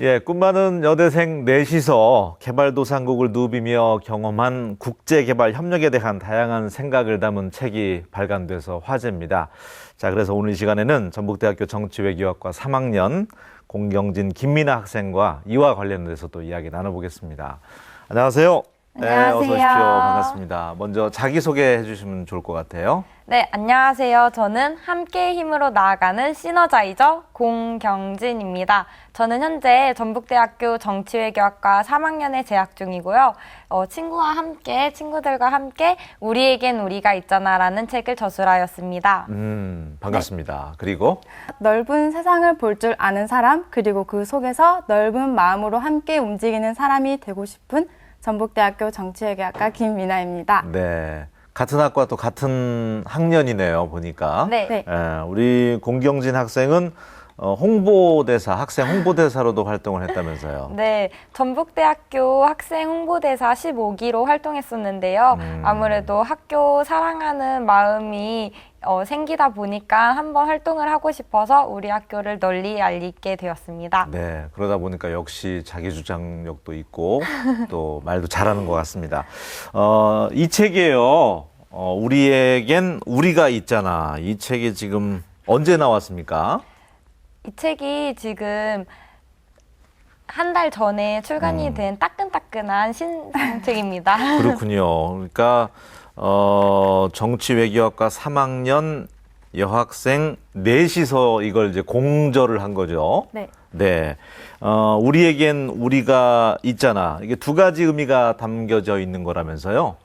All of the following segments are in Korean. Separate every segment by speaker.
Speaker 1: 예, 꿈 많은 여대생 넷이서 개발도상국을 누비며 경험한 국제개발 협력에 대한 다양한 생각을 담은 책이 발간돼서 화제입니다. 자, 그래서 오늘 이 시간에는 전북대학교 정치외교학과 3학년 공경진 김민아 학생과 이와 관련돼서 또 이야기 나눠보겠습니다. 안녕하세요.
Speaker 2: 안녕하세요.
Speaker 1: 네, 어서 오십시오. 반갑습니다. 먼저 자기소개해 주시면 좋을 것 같아요.
Speaker 2: 네, 안녕하세요. 저는 함께 힘으로 나아가는 시너자이저 공경진입니다. 저는 현재 전북대학교 정치외교학과 3학년에 재학 중이고요. 친구들과 함께 우리에겐 우리가 있잖아라는 책을 저술하였습니다.
Speaker 1: 반갑습니다. 네. 그리고
Speaker 3: 넓은 세상을 볼 줄 아는 사람, 그리고 그 속에서 넓은 마음으로 함께 움직이는 사람이 되고 싶은 전북대학교 정치외교학과 김민아입니다.
Speaker 1: 네. 같은 학과 또 같은 학년이네요, 보니까.
Speaker 2: 네.
Speaker 1: 우리 공경진 학생은 홍보대사, 학생 홍보대사로도 활동을 했다면서요.
Speaker 2: 네, 전북대학교 학생 홍보대사 15기로 활동했었는데요. 아무래도 학교 사랑하는 마음이 생기다 보니까 한번 활동을 하고 싶어서 우리 학교를 널리 알리게 되었습니다.
Speaker 1: 네, 그러다 보니까 역시 자기 주장력도 있고 또 말도 잘하는 것 같습니다. 이 책이에요. 우리에겐 우리가 있잖아. 이 책이 지금 언제 나왔습니까?
Speaker 2: 이 책이 지금 한 달 전에 출간이 된 따끈따끈한 신상책입니다.
Speaker 1: 그렇군요. 그러니까 정치외교학과 3학년 여학생 넷이서 이걸 이제 공저를 한 거죠.
Speaker 3: 네.
Speaker 1: 네. 우리에겐 우리가 있잖아. 이게 두 가지 의미가 담겨져 있는 거라면서요.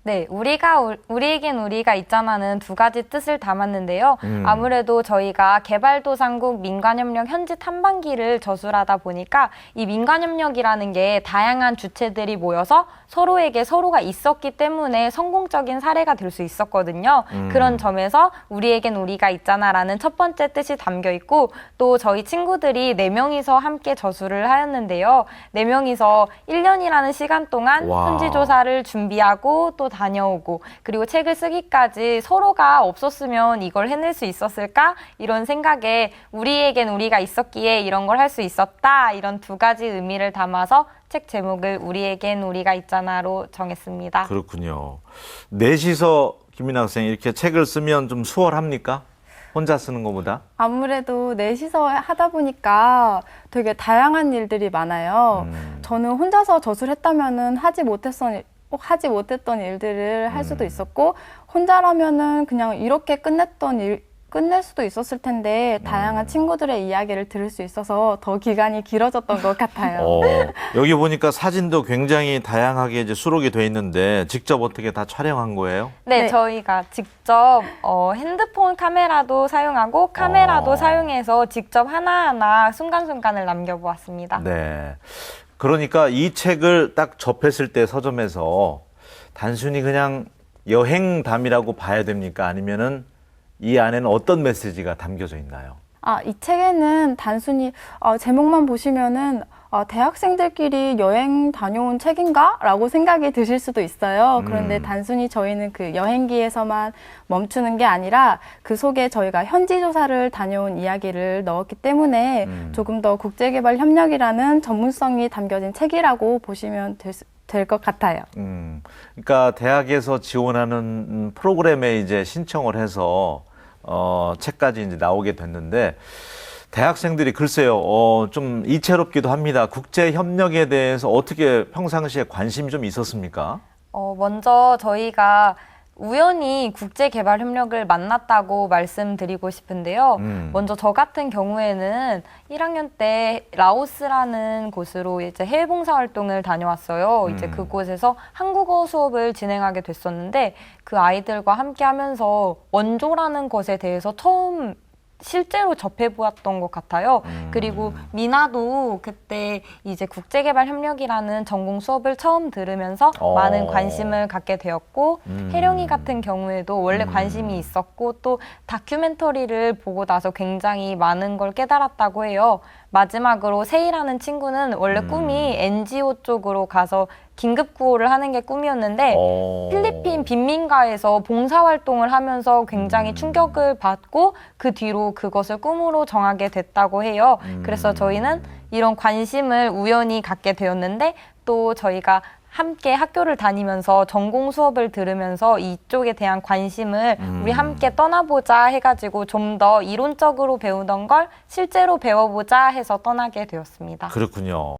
Speaker 2: 네, 우리에겐 우리가 있잖아는 두 가지 뜻을 담았는데요. 아무래도 저희가 개발도상국 민간협력 현지 탐방기를 저술하다 보니까 이 민간협력이라는 게 다양한 주체들이 모여서 서로에게 서로가 있었기 때문에 성공적인 사례가 될 수 있었거든요. 그런 점에서 우리에겐 우리가 있잖아라는 첫 번째 뜻이 담겨 있고, 또 저희 친구들이 4명이서 함께 저술을 하였는데요. 4명이서 1년이라는 시간 동안 현지 조사를 준비하고 또 다녀오고, 그리고 책을 쓰기까지 서로가 없었으면 이걸 해낼 수 있었을까? 이런 생각에 우리에겐 우리가 있었기에 이런 걸 할 수 있었다. 이런 두 가지 의미를 담아서 책 제목을 우리에겐 우리가 있잖아로 정했습니다.
Speaker 1: 그렇군요. 넷이서 김민아 학생 이렇게 책을 쓰면 좀 수월합니까? 혼자 쓰는 것보다?
Speaker 3: 아무래도 넷이서 하다 보니까 되게 다양한 일들이 많아요. 저는 혼자서 저술했다면은 하지 못했던 일들을 할 수도 있었고, 혼자라면은 그냥 이렇게 끝낼 수도 있었을 텐데, 다양한 친구들의 이야기를 들을 수 있어서 더 기간이 길어졌던 것 같아요.
Speaker 1: 여기 보니까 사진도 굉장히 다양하게 이제 수록이 돼 있는데 직접 어떻게 다 촬영한 거예요?
Speaker 2: 네, 저희가 직접 핸드폰 카메라도 사용하고 카메라도 사용해서 직접 하나하나 순간순간을 남겨보았습니다.
Speaker 1: 네. 그러니까 이 책을 딱 접했을 때 서점에서 단순히 그냥 여행담이라고 봐야 됩니까? 아니면은 이 안에는 어떤 메시지가 담겨져 있나요?
Speaker 3: 이 책에는 단순히 제목만 보시면은 대학생들끼리 여행 다녀온 책인가? 라고 생각이 드실 수도 있어요. 그런데 단순히 저희는 그 여행기에서만 멈추는 게 아니라 그 속에 저희가 현지 조사를 다녀온 이야기를 넣었기 때문에 조금 더 국제개발 협력이라는 전문성이 담겨진 책이라고 보시면 될 것 같아요.
Speaker 1: 그러니까 대학에서 지원하는 프로그램에 이제 신청을 해서 책까지 이제 나오게 됐는데, 대학생들이 글쎄요, 좀 이채롭기도 합니다. 국제 협력에 대해서 어떻게 평상시에 관심이 좀 있었습니까?
Speaker 2: 먼저 저희가 우연히 국제개발협력을 만났다고 말씀드리고 싶은데요. 먼저 저 같은 경우에는 1학년 때 라오스라는 곳으로 이제 해외 봉사활동을 다녀왔어요. 이제 그곳에서 한국어 수업을 진행하게 됐었는데, 그 아이들과 함께 하면서 원조라는 것에 대해서 처음 실제로 접해보았던 것 같아요. 그리고 미나도 그때 이제 국제개발협력이라는 전공 수업을 처음 들으면서 많은 관심을 갖게 되었고, 혜령이 같은 경우에도 원래 관심이 있었고 또 다큐멘터리를 보고 나서 굉장히 많은 걸 깨달았다고 해요. 마지막으로 세이라는 친구는 원래 꿈이 NGO 쪽으로 가서 긴급구호를 하는 게 꿈이었는데 필리핀 빈민가에서 봉사활동을 하면서 굉장히 충격을 받고 그 뒤로 그것을 꿈으로 정하게 됐다고 해요. 그래서 저희는 이런 관심을 우연히 갖게 되었는데 또 저희가 함께 학교를 다니면서 전공 수업을 들으면서 이쪽에 대한 관심을 우리 함께 떠나보자 해가지고 좀 더 이론적으로 배우던 걸 실제로 배워보자 해서 떠나게 되었습니다.
Speaker 1: 그렇군요.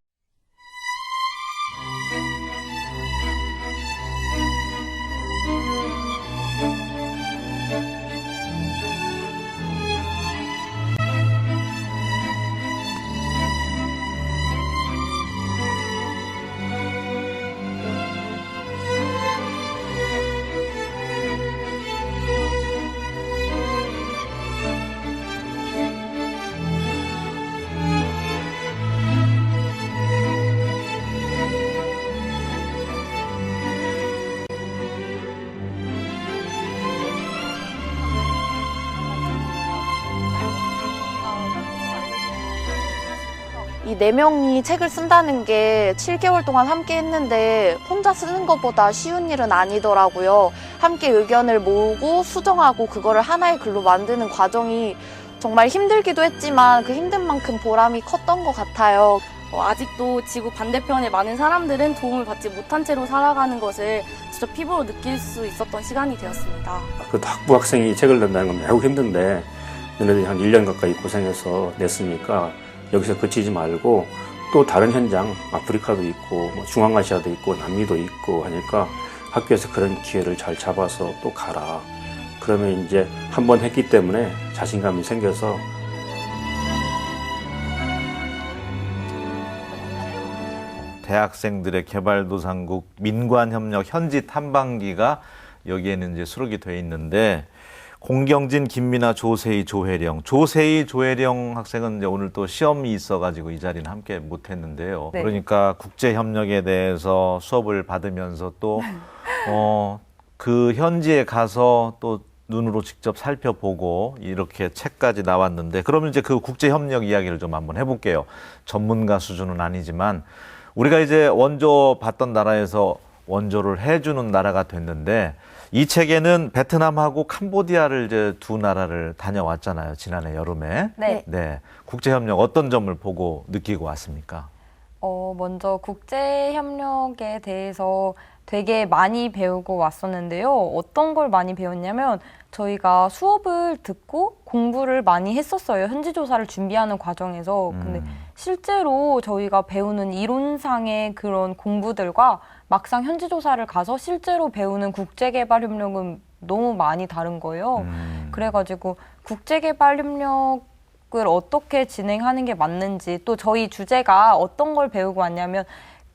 Speaker 4: 이 4명이 책을 쓴다는 게 7개월 동안 함께 했는데 혼자 쓰는 것보다 쉬운 일은 아니더라고요. 함께 의견을 모으고 수정하고 그거를 하나의 글로 만드는 과정이 정말 힘들기도 했지만 그 힘든 만큼 보람이 컸던 것 같아요.
Speaker 5: 아직도 지구 반대편의 많은 사람들은 도움을 받지 못한 채로 살아가는 것을 직접 피부로 느낄 수 있었던 시간이 되었습니다.
Speaker 6: 그 학부 학생이 이 책을 낸다는 건 매우 힘든데 너네들이 한 1년 가까이 고생해서 냈으니까 여기서 그치지 말고 또 다른 현장, 아프리카도 있고 뭐 중앙아시아도 있고 남미도 있고 하니까 학교에서 그런 기회를 잘 잡아서 또 가라. 그러면 이제 한 번 했기 때문에 자신감이 생겨서
Speaker 1: 대학생들의 개발도상국 민관협력 현지 탐방기가 여기에는 이제 수록이 돼 있는데 공경진, 김민아, 조세희, 조혜령. 조세희, 조혜령 학생은 이제 오늘 또 시험이 있어가지고 이 자리는 함께 못했는데요.
Speaker 2: 네.
Speaker 1: 그러니까 국제협력에 대해서 수업을 받으면서 또 그 현지에 가서 또 눈으로 직접 살펴보고 이렇게 책까지 나왔는데 그러면 이제 그 국제협력 이야기를 좀 한번 해볼게요. 전문가 수준은 아니지만 우리가 이제 원조 받던 나라에서 원조를 해주는 나라가 됐는데 이 책에는 베트남하고 캄보디아를 이제 두 나라를 다녀왔잖아요. 지난해 여름에.
Speaker 2: 네.
Speaker 1: 네. 국제협력 어떤 점을 보고 느끼고 왔습니까?
Speaker 2: 먼저 국제협력에 대해서 되게 많이 배우고 왔었는데요. 어떤 걸 많이 배웠냐면 저희가 수업을 듣고 공부를 많이 했었어요. 현지조사를 준비하는 과정에서. 근데 실제로 저희가 배우는 이론상의 그런 공부들과 막상 현지조사를 가서 실제로 배우는 국제개발협력은 너무 많이 다른 거예요. 그래가지고 국제개발협력을 어떻게 진행하는 게 맞는지 또 저희 주제가 어떤 걸 배우고 왔냐면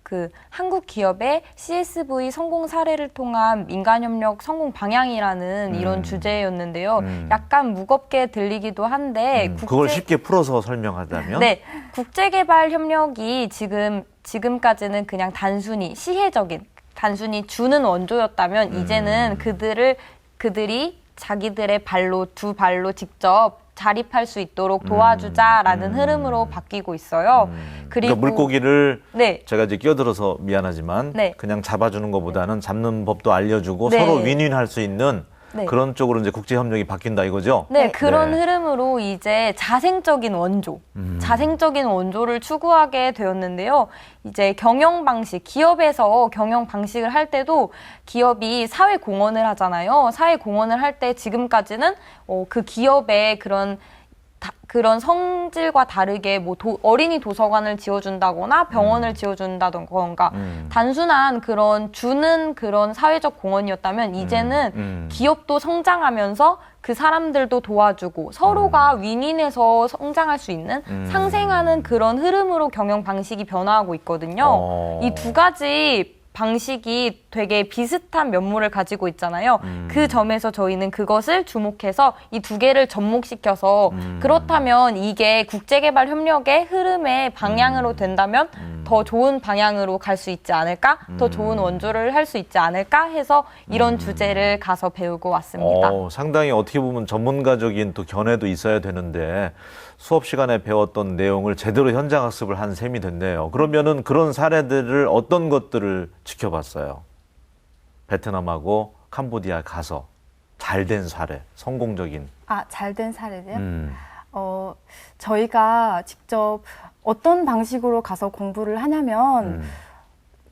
Speaker 2: 그 한국 기업의 CSV 성공 사례를 통한 민간협력 성공 방향이라는 이런 주제였는데요. 약간 무겁게 들리기도 한데
Speaker 1: 그걸 쉽게 풀어서 설명하자면?
Speaker 2: 네, 국제개발협력이 지금까지는 그냥 단순히 시혜적인 단순히 주는 원조였다면 이제는 그들이 자기들의 두 발로 직접 자립할 수 있도록 도와주자라는 흐름으로 바뀌고 있어요.
Speaker 1: 그리고 그러니까 물고기를
Speaker 2: 네.
Speaker 1: 제가 이제 끼어들어서 미안하지만
Speaker 2: 네.
Speaker 1: 그냥 잡아주는 것보다는 잡는 법도 알려주고
Speaker 2: 네.
Speaker 1: 서로 윈윈할 수 있는
Speaker 2: 네.
Speaker 1: 그런 쪽으로 이제 국제협력이 바뀐다 이거죠?
Speaker 2: 네, 그런
Speaker 1: 네.
Speaker 2: 흐름으로 이제 자생적인 원조를 추구하게 되었는데요. 이제 경영 방식, 기업에서 경영 방식을 할 때도 기업이 사회 공헌을 하잖아요. 사회 공헌을 할 때 지금까지는 그 기업의 그런 성질과 다르게 뭐 어린이 도서관을 지어준다거나 병원을 지어준다던가 단순한 주는 그런 사회적 공헌이었다면 이제는 기업도 성장하면서 그 사람들도 도와주고 서로가 윈윈해서 성장할 수 있는 상생하는 그런 흐름으로 경영 방식이 변화하고 있거든요. 이 두 가지 방식이 되게 비슷한 면모를 가지고 있잖아요. 그 점에서 저희는 그것을 주목해서 이 두 개를 접목시켜서 그렇다면 이게 국제개발 협력의 흐름의 방향으로 된다면 더 좋은 방향으로 갈 수 있지 않을까? 더 좋은 원조를 할 수 있지 않을까? 해서 이런 주제를 가서 배우고 왔습니다.
Speaker 1: 상당히 어떻게 보면 전문가적인 또 견해도 있어야 되는데 수업 시간에 배웠던 내용을 제대로 현장 학습을 한 셈이 됐네요. 그러면은 그런 사례들을 어떤 것들을 지켜봤어요? 베트남하고 캄보디아 가서 잘된 사례, 성공적인.
Speaker 3: 잘된 사례요? 저희가 직접 어떤 방식으로 가서 공부를 하냐면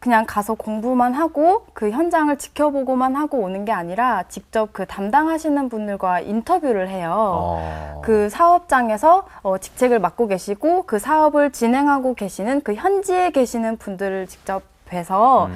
Speaker 3: 그냥 가서 공부만 하고 그 현장을 지켜보고만 하고 오는 게 아니라 직접 그 담당하시는 분들과 인터뷰를 해요. 그 사업장에서 직책을 맡고 계시고 그 사업을 진행하고 계시는 그 현지에 계시는 분들을 직접 뵈서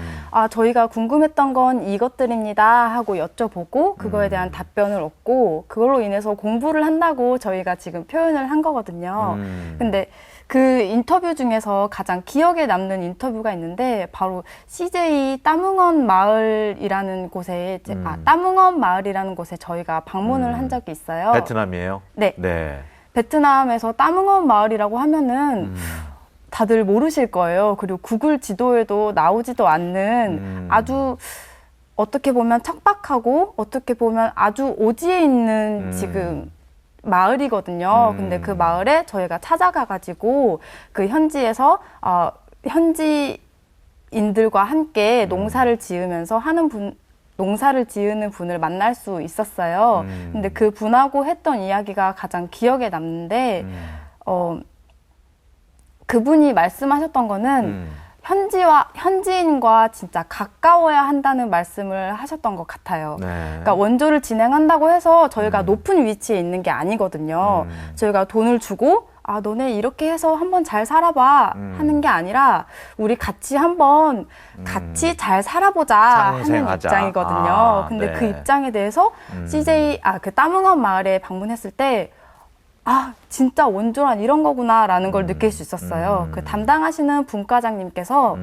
Speaker 3: 저희가 궁금했던 건 이것들입니다 하고 여쭤보고 그거에 대한 답변을 얻고 그걸로 인해서 공부를 한다고 저희가 지금 표현을 한 거거든요. 근데 그 인터뷰 중에서 가장 기억에 남는 인터뷰가 있는데 바로 CJ 따뭉언 마을이라는 곳에 따뭉언 마을이라는 곳에 저희가 방문을 한 적이 있어요.
Speaker 1: 베트남이에요?
Speaker 3: 네.
Speaker 1: 네.
Speaker 3: 베트남에서 따뭉언 마을이라고 하면은 다들 모르실 거예요. 그리고 구글 지도에도 나오지도 않는 아주 어떻게 보면 척박하고 어떻게 보면 아주 오지에 있는 지금 마을이거든요. 근데 그 마을에 저희가 찾아가가지고 그 현지에서 현지인들과 함께 농사를 지으면서 농사를 지으는 분을 만날 수 있었어요. 근데 그 분하고 했던 이야기가 가장 기억에 남는데 그분이 말씀하셨던 거는 현지인과 진짜 가까워야 한다는 말씀을 하셨던 것 같아요.
Speaker 1: 네.
Speaker 3: 그러니까 원조를 진행한다고 해서 저희가 높은 위치에 있는 게 아니거든요. 저희가 돈을 주고 너네 이렇게 해서 한번 잘 살아봐 하는 게 아니라 우리 같이 한번 같이 잘 살아보자 하는
Speaker 1: 상생하자.
Speaker 3: 입장이거든요. 근데
Speaker 1: 네.
Speaker 3: 그 입장에 대해서 그 따뭉언 마을에 방문했을 때 진짜 원조란 이런 거구나라는 걸 느낄 수 있었어요. 그 담당하시는 분과장님께서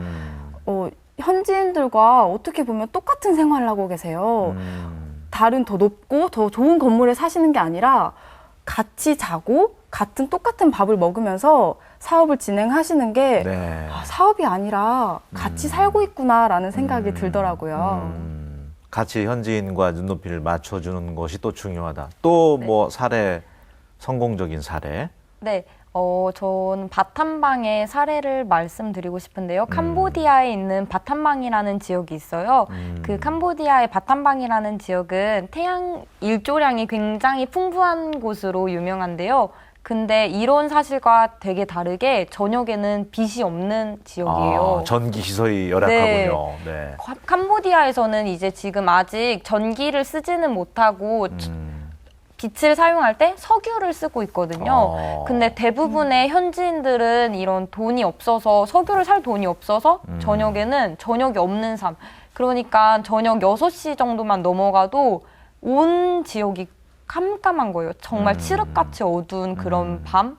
Speaker 3: 현지인들과 어떻게 보면 똑같은 생활을 하고 계세요. 다른 더 높고 더 좋은 건물에 사시는 게 아니라 같이 자고 똑같은 밥을 먹으면서 사업을 진행하시는 게
Speaker 1: 네.
Speaker 3: 사업이 아니라 같이 살고 있구나라는 생각이 들더라고요.
Speaker 1: 같이 현지인과 눈높이를 맞춰주는 것이 또 중요하다. 또 뭐 사례, 성공적인 사례.
Speaker 2: 네. 전 바탐방의 사례를 말씀드리고 싶은데요. 캄보디아에 있는 바탐방이라는 지역이 있어요. 그 캄보디아의 바탐방이라는 지역은 태양 일조량이 굉장히 풍부한 곳으로 유명한데요. 근데 이런 사실과 되게 다르게 저녁에는 빛이 없는 지역이에요.
Speaker 1: 전기 시설이 열악하군요. 네.
Speaker 2: 캄보디아에서는 이제 지금 아직 전기를 쓰지는 못하고 빛을 사용할 때 석유를 쓰고 있거든요. 근데 대부분의 현지인들은 이런 돈이 없어서 석유를 살 돈이 없어서 저녁에는 저녁이 없는 삶. 그러니까 저녁 6시 정도만 넘어가도 온 지역이 깜깜한 거예요. 정말 칠흑같이 어두운 그런 밤.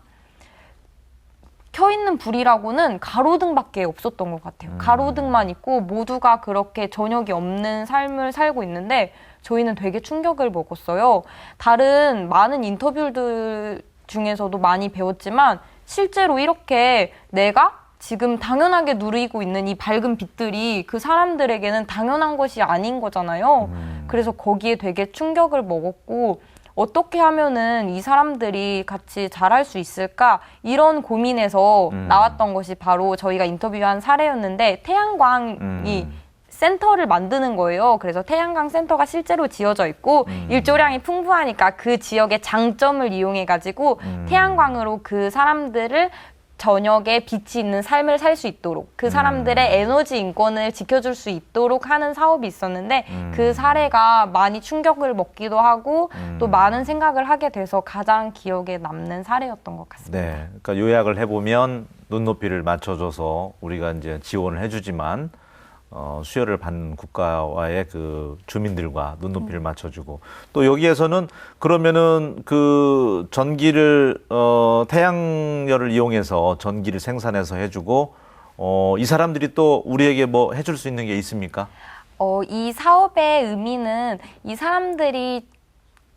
Speaker 2: 켜있는 불이라고는 가로등밖에 없었던 것 같아요. 가로등만 있고 모두가 그렇게 저녁이 없는 삶을 살고 있는데 저희는 되게 충격을 먹었어요. 다른 많은 인터뷰들 중에서도 많이 배웠지만 실제로 이렇게 내가 지금 당연하게 누리고 있는 이 밝은 빛들이 그 사람들에게는 당연한 것이 아닌 거잖아요. 그래서 거기에 되게 충격을 먹었고 어떻게 하면은 이 사람들이 같이 잘할 수 있을까 이런 고민에서 나왔던 것이 바로 저희가 인터뷰한 사례였는데 태양광이 센터를 만드는 거예요. 그래서 태양광 센터가 실제로 지어져 있고 일조량이 풍부하니까 그 지역의 장점을 이용해가지고 태양광으로 그 사람들을 저녁에 빛이 있는 삶을 살 수 있도록 그 사람들의 에너지 인권을 지켜줄 수 있도록 하는 사업이 있었는데 그 사례가 많이 충격을 먹기도 하고 또 많은 생각을 하게 돼서 가장 기억에 남는 사례였던 것 같습니다.
Speaker 1: 네. 그러니까 요약을 해보면 눈높이를 맞춰줘서 우리가 이제 지원을 해주지만 수혜를 받는 국가와의 그 주민들과 눈높이를 맞춰주고 또 여기에서는 그러면은 그 전기를 태양열을 이용해서 전기를 생산해서 해주고 이 사람들이 또 우리에게 뭐 해줄 수 있는 게 있습니까?
Speaker 2: 이 사업의 의미는 이 사람들이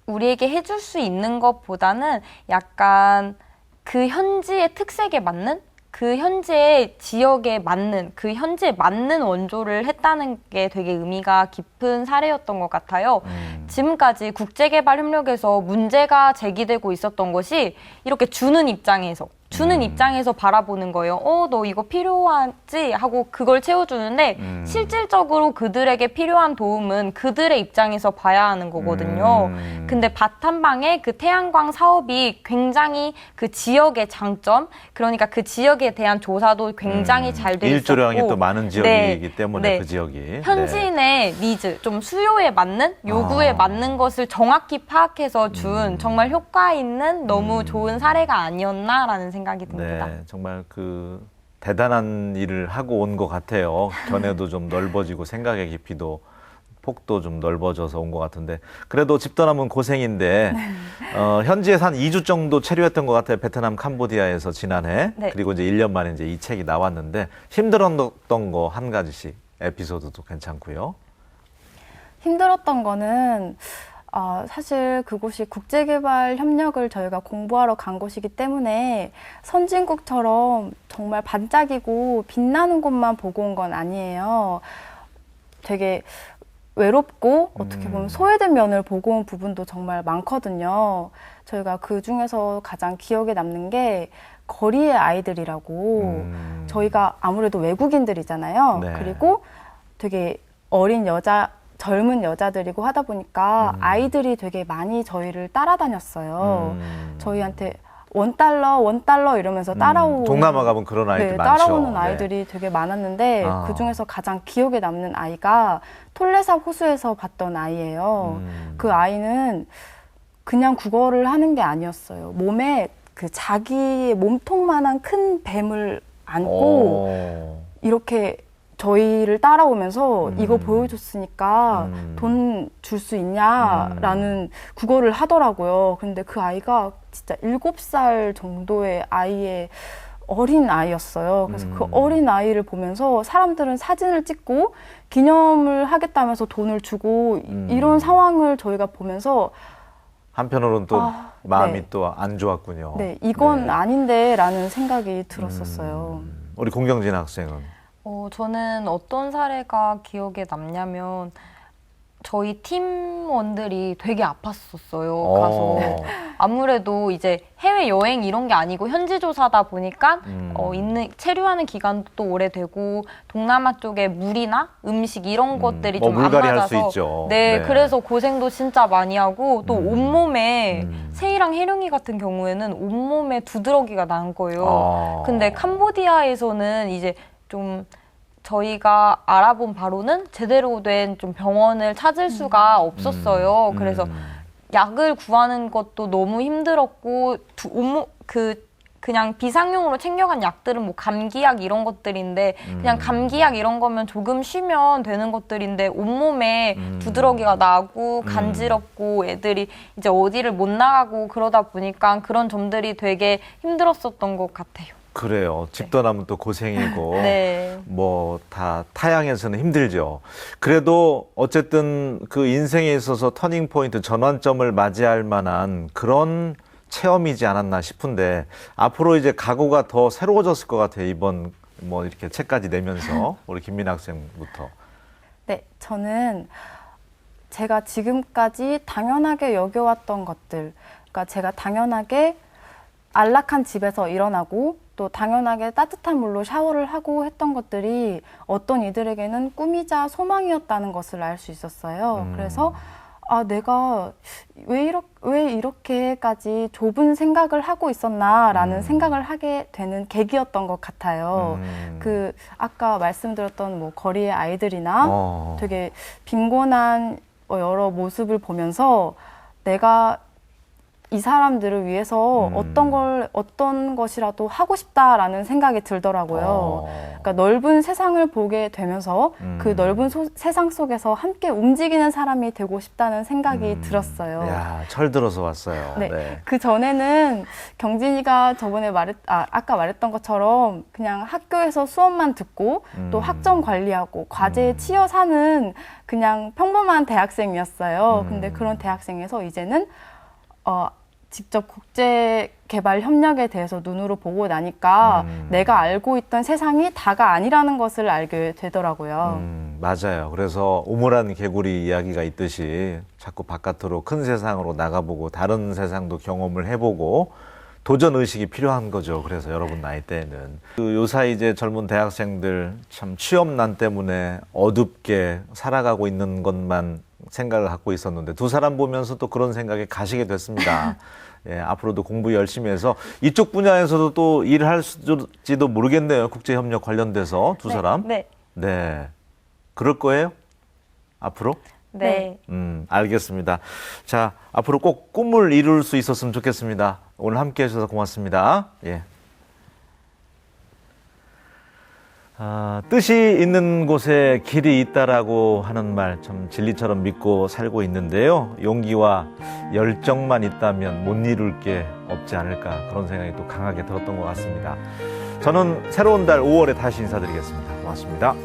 Speaker 2: 우리에게 해줄 수 있는 것보다는 약간 그 현지의 특색에 맞는 그 현지의 지역에 맞는 그 현지에 맞는 원조를 했다는 게 되게 의미가 깊은 사례였던 것 같아요. 지금까지 국제개발협력에서 문제가 제기되고 있었던 것이 이렇게 주는 입장에서 주는 입장에서 바라보는 거예요. 너 이거 필요하지? 하고 그걸 채워주는데 실질적으로 그들에게 필요한 도움은 그들의 입장에서 봐야 하는 거거든요. 근데 바탄방의 그 태양광 사업이 굉장히 그 지역의 장점, 그러니까 그 지역에 대한 조사도 굉장히 잘 돼 있었고
Speaker 1: 일조량이 또 많은 지역이기
Speaker 2: 네,
Speaker 1: 때문에
Speaker 2: 네.
Speaker 1: 그 지역이
Speaker 2: 현지인의 니즈, 좀 수요에 맞는 요구에 맞는 것을 정확히 파악해서 준 정말 효과 있는 너무 좋은 사례가 아니었나라는 생각이 듭니다.
Speaker 1: 네, 정말 그 대단한 일을 하고 온 것 같아요. 견해도 좀 넓어지고 생각의 깊이도 폭도 좀 넓어져서 온 것 같은데 그래도 집 떠나면 고생인데 현지에서 한 2주 정도 체류했던 것 같아요. 베트남 캄보디아에서 지난해.
Speaker 2: 네.
Speaker 1: 그리고 이제 1년 만에 이제 이 책이 나왔는데 힘들었던 거 한 가지씩 에피소드도 괜찮고요.
Speaker 3: 힘들었던 거는 사실 그곳이 국제개발 협력을 저희가 공부하러 간 곳이기 때문에 선진국처럼 정말 반짝이고 빛나는 곳만 보고 온 건 아니에요. 되게 외롭고 어떻게 보면 소외된 면을 보고 온 부분도 정말 많거든요. 저희가 그 중에서 가장 기억에 남는 게 거리의 아이들이라고 저희가 아무래도 외국인들이잖아요.
Speaker 1: 네.
Speaker 3: 그리고 되게 어린 젊은 여자들이고 하다 보니까 아이들이 되게 많이 저희를 따라다녔어요. 저희한테 $1 이러면서 따라오는
Speaker 1: 동남아 가면 그런 아이들
Speaker 3: 네,
Speaker 1: 많죠.
Speaker 3: 따라오는
Speaker 1: 네.
Speaker 3: 아이들이 되게 많았는데
Speaker 1: 아.
Speaker 3: 그중에서 가장 기억에 남는 아이가 톨레삽 호수에서 봤던 아이예요. 그 아이는 그냥 국어를 하는 게 아니었어요. 몸에 그 자기 몸통만한 큰 뱀을 안고 이렇게 저희를 따라오면서 이거 보여줬으니까 돈 줄 수 있냐라는 국어를 하더라고요. 근데 그 아이가 진짜 7살 정도의 아이의 어린 아이였어요. 그래서 그 어린 아이를 보면서 사람들은 사진을 찍고 기념을 하겠다면서 돈을 주고 이런 상황을 저희가 보면서
Speaker 1: 한편으로는 또 마음이
Speaker 3: 네.
Speaker 1: 또 안 좋았군요.
Speaker 3: 네, 이건
Speaker 1: 네.
Speaker 3: 아닌데 라는 생각이 들었었어요.
Speaker 1: 우리 공경진 학생은
Speaker 2: 저는 어떤 사례가 기억에 남냐면 저희 팀원들이 되게 아팠었어요. 가서 아무래도 이제 해외 여행 이런 게 아니고 현지 조사다 보니까 체류하는 기간도 또 오래되고 동남아 쪽에 물이나 음식 이런 것들이 좀 안
Speaker 1: 물갈이 할
Speaker 2: 맞아서
Speaker 1: 수 있죠.
Speaker 2: 네,
Speaker 1: 네.
Speaker 2: 그래서 고생도 진짜 많이 하고 또 온몸에 세이랑 해룡이 같은 경우에는 온몸에 두드러기가 난 거예요. 근데 캄보디아에서는 이제 좀 저희가 알아본 바로는 제대로 된 좀 병원을 찾을 수가 없었어요. 그래서 약을 구하는 것도 너무 힘들었고 그냥 비상용으로 챙겨간 약들은 뭐 감기약 이런 것들인데 그냥 감기약 이런 거면 조금 쉬면 되는 것들인데 온몸에 두드러기가 나고 간지럽고 애들이 이제 어디를 못 나가고 그러다 보니까 그런 점들이 되게 힘들었었던 것 같아요.
Speaker 1: 그래요. 집 떠나면 또 고생이고
Speaker 2: 네.
Speaker 1: 뭐 다 타양에서는 힘들죠. 그래도 어쨌든 그 인생에 있어서 터닝 포인트 전환점을 맞이할 만한 그런 체험이지 않았나 싶은데 앞으로 이제 각오가 더 새로워졌을 것 같아요. 이번 뭐 이렇게 책까지 내면서 우리 김민 학생부터.
Speaker 3: 네, 저는 제가 지금까지 당연하게 여겨왔던 것들, 그러니까 제가 당연하게 안락한 집에서 일어나고 또 당연하게 따뜻한 물로 샤워를 하고 했던 것들이 어떤 이들에게는 꿈이자 소망이었다는 것을 알 수 있었어요. 그래서 내가 왜 이렇게까지 좁은 생각을 하고 있었나라는 생각을 하게 되는 계기였던 것 같아요. 그 아까 말씀드렸던 뭐 거리의 아이들이나 되게 빈곤한 여러 모습을 보면서 내가 이 사람들을 위해서 어떤 것이라도 하고 싶다라는 생각이 들더라고요. 그러니까 넓은 세상을 보게 되면서 그 넓은 세상 속에서 함께 움직이는 사람이 되고 싶다는 생각이 들었어요.
Speaker 1: 야, 철들어서 왔어요.
Speaker 3: 네.
Speaker 1: 네.
Speaker 3: 그 전에는 경진이가 저번에 아까 말했던 것처럼 그냥 학교에서 수업만 듣고 또 학점 관리하고 과제에 치여 사는 그냥 평범한 대학생이었어요. 근데 그런 대학생에서 이제는 직접 국제개발 협력에 대해서 눈으로 보고 나니까 내가 알고 있던 세상이 다가 아니라는 것을 알게 되더라고요.
Speaker 1: 맞아요. 그래서 오물한 개구리 이야기가 있듯이 자꾸 바깥으로 큰 세상으로 나가보고 다른 세상도 경험을 해보고 도전 의식이 필요한 거죠. 그래서 여러분 나이 때에는 그 요사이 이제 젊은 대학생들 참 취업난 때문에 어둡게 살아가고 있는 것만 생각을 갖고 있었는데 두 사람 보면서 또 그런 생각에 가시게 됐습니다. 예, 앞으로도 공부 열심히 해서 이쪽 분야에서도 또 일을 할지도 모르겠네요. 국제협력 관련돼서 두 사람.
Speaker 2: 네.
Speaker 1: 네. 그럴 거예요? 앞으로?
Speaker 2: 네.
Speaker 1: 알겠습니다. 자, 앞으로 꼭 꿈을 이룰 수 있었으면 좋겠습니다. 오늘 함께 해주셔서 고맙습니다. 예. 뜻이 있는 곳에 길이 있다라고 하는 말 참 진리처럼 믿고 살고 있는데요. 용기와 열정만 있다면 못 이룰 게 없지 않을까 그런 생각이 또 강하게 들었던 것 같습니다. 저는 새로운 달 5월에 다시 인사드리겠습니다. 고맙습니다.